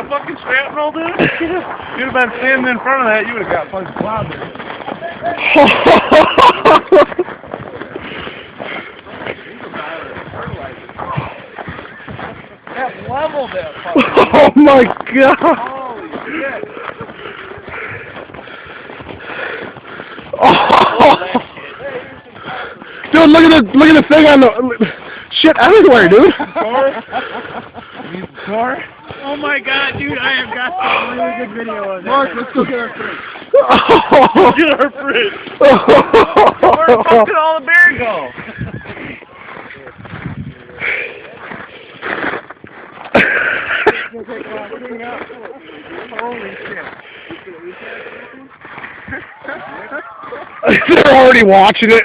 that fucking shrapnel, dude? You'd have been standing in front of that, you would have got fucking clouded. That leveled that fucking. Oh my god! Holy shit! Oh. Dude, look at the thing on the shit everywhere, dude. Car? Oh my god, dude, I have got some really good video of that. Mark, let's go get our fridge. Get our fridge. Where the fuck did all the beer go? Holy shit. They're already watching it.